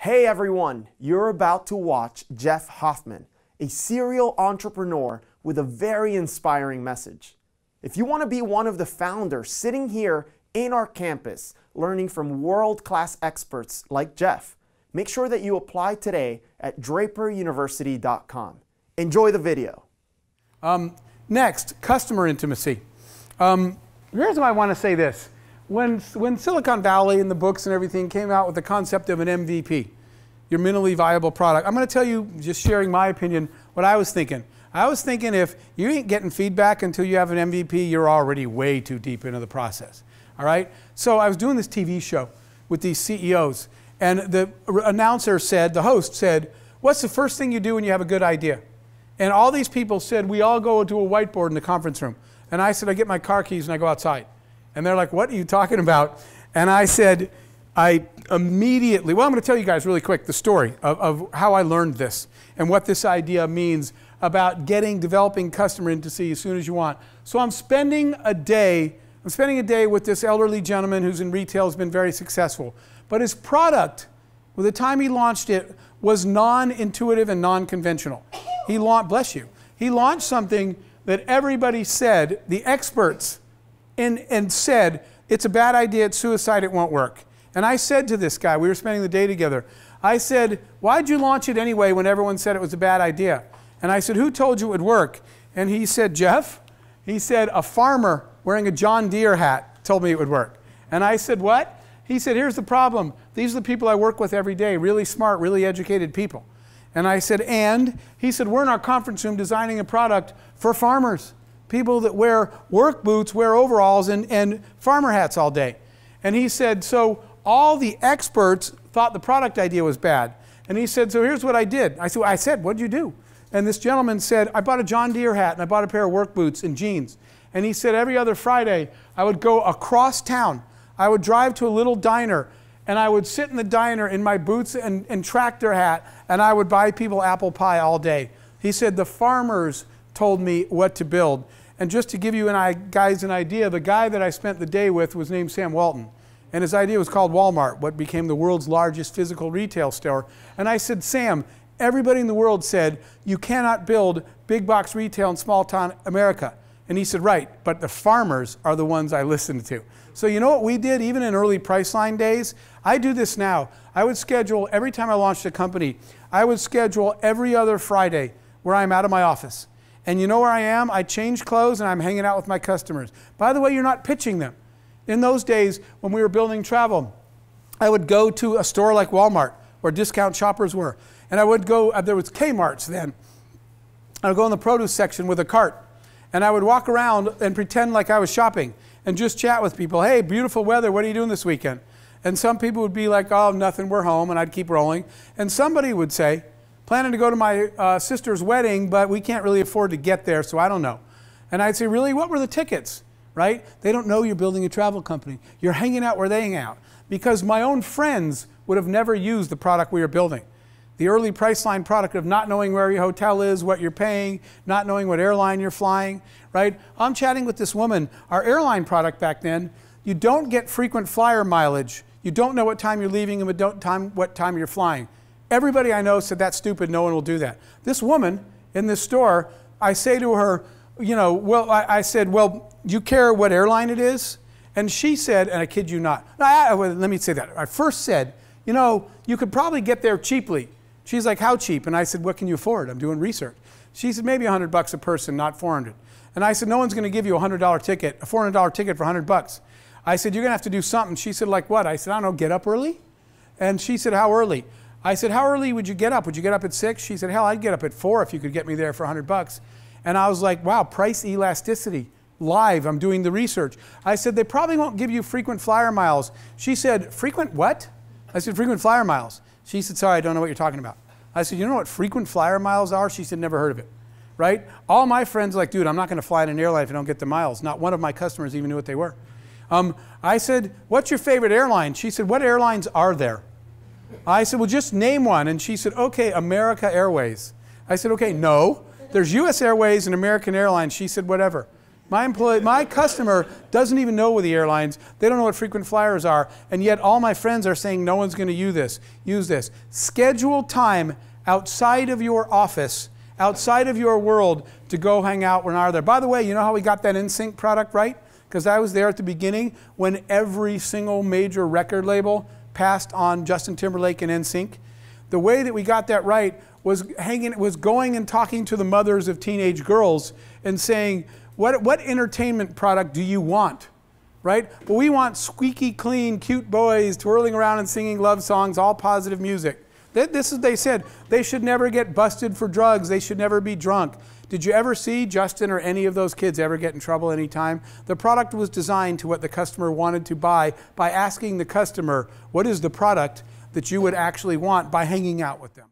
Hey everyone, you're about to watch Jeff Hoffman, a serial entrepreneur with a very inspiring message. If you want to be one of the founders sitting here in our campus, learning from world-class experts like Jeff, make sure that you apply today at draperuniversity.com. Enjoy the video. Next, customer intimacy. Here's why I want to say this. When Silicon Valley and the books and everything came out with the concept of an MVP, your minimally viable product, I'm going to tell you, just sharing my opinion, what I was thinking. I was thinking if you ain't getting feedback until you have an MVP, you're already way too deep into the process. All right? So I was doing this TV show with these CEOs, and the announcer said, the host said, what's the first thing you do when you have a good idea? And all these people said, we all go to a whiteboard in the conference room. And I said, I get my car keys and I go outside. And they're like, what are you talking about? And I said, I immediately, well, I'm going to tell you guys really quick the story of how I learned this and what this idea means about developing customer intimacy as soon as you want. So I'm spending a day with this elderly gentleman who's in retail, has been very successful. But his product, by the time he launched it, was non-intuitive and non-conventional. He launched, bless you, he launched something that everybody said, the experts, and said, it's a bad idea, it's suicide, it won't work. And I said to this guy, we were spending the day together, I said, why'd you launch it anyway when everyone said it was a bad idea? And I said, who told you it would work? And he said, Jeff, he said, a farmer wearing a John Deere hat told me it would work. And I said, what? He said, here's the problem. These are the people I work with every day, really smart, really educated people. And I said, and? He said, we're in our conference room designing a product for farmers. People that wear work boots, wear overalls, and farmer hats all day. And he said, so all the experts thought the product idea was bad. And he said, so here's what I did. I said, what'd you do? And this gentleman said, I bought a John Deere hat and I bought a pair of work boots and jeans. And he said, every other Friday, I would go across town. I would drive to a little diner and I would sit in the diner in my boots and tractor hat, and I would buy people apple pie all day. He said, the farmers told me what to build. And just to give you guys an idea, the guy that I spent the day with was named Sam Walton. And his idea was called Walmart, what became the world's largest physical retail store. And I said, Sam, everybody in the world said, you cannot build big box retail in small town America. And he said, right, but the farmers are the ones I listened to. So you know what we did, even in early Priceline days? I do this now. I would schedule, every time I launched a company, I would schedule every other Friday where I'm out of my office. And you know where I am? I change clothes and I'm hanging out with my customers. By the way, you're not pitching them. In those days, when we were building travel, I would go to a store like Walmart, where discount shoppers were. And I would go, there was Kmart's then. I would go in the produce section with a cart. And I would walk around and pretend like I was shopping and just chat with people. Hey, beautiful weather, what are you doing this weekend? And some people would be like, oh, nothing, we're home, and I'd keep rolling. And somebody would say, planning to go to my sister's wedding, but we can't really afford to get there, so I don't know. And I'd say, really, what were the tickets, right? They don't know you're building a travel company. You're hanging out where they hang out. Because my own friends would have never used the product we were building. The early Priceline product of not knowing where your hotel is, what you're paying, not knowing what airline you're flying, right? I'm chatting with this woman. Our airline product back then, you don't get frequent flyer mileage. You don't know what time you're leaving and what time you're flying. Everybody I know said, that's stupid, no one will do that. This woman in this store, I say to her, you know, well, I said, well, do you care what airline it is? And she said, and I kid you not, well, let me say that. I first said, you know, you could probably get there cheaply. She's like, how cheap? And I said, what can you afford? I'm doing research. She said, maybe $100 a person, not 400. And I said, no one's going to give you a $100 ticket, a $400 ticket for $100. I said, you're going to have to do something. She said, like what? I said, I don't know, get up early? And she said, how early? I said, how early would you get up? Would you get up at 6? She said, hell, I'd get up at 4 if you could get me there for $100. And I was like, wow, price elasticity. Live, I'm doing the research. I said, they probably won't give you frequent flyer miles. She said, frequent what? I said, frequent flyer miles. She said, sorry, I don't know what you're talking about. I said, you know what frequent flyer miles are? She said, never heard of it, right? All my friends are like, dude, I'm not going to fly in an airline if I don't get the miles. Not one of my customers even knew what they were. I said, what's your favorite airline? She said, what airlines are there? I said, well, just name one. And she said, okay, America Airways. I said, okay, no. There's US Airways and American Airlines. She said, whatever. My customer doesn't even know with the airlines. They don't know what frequent flyers are, and yet all my friends are saying no one's going to use this. Schedule time outside of your office, outside of your world, to go hang out when I'm there. By the way, you know how we got that NSYNC product right? Because I was there at the beginning when every single major record label passed on Justin Timberlake and NSYNC. The way that we got that right was going and talking to the mothers of teenage girls and saying, what entertainment product do you want, right? Well, we want squeaky clean, cute boys twirling around and singing love songs, all positive music. They said they should never get busted for drugs. They should never be drunk. Did you ever see Justin or any of those kids ever get in trouble any time? The product was designed to what the customer wanted to buy by asking the customer, what is the product that you would actually want by hanging out with them?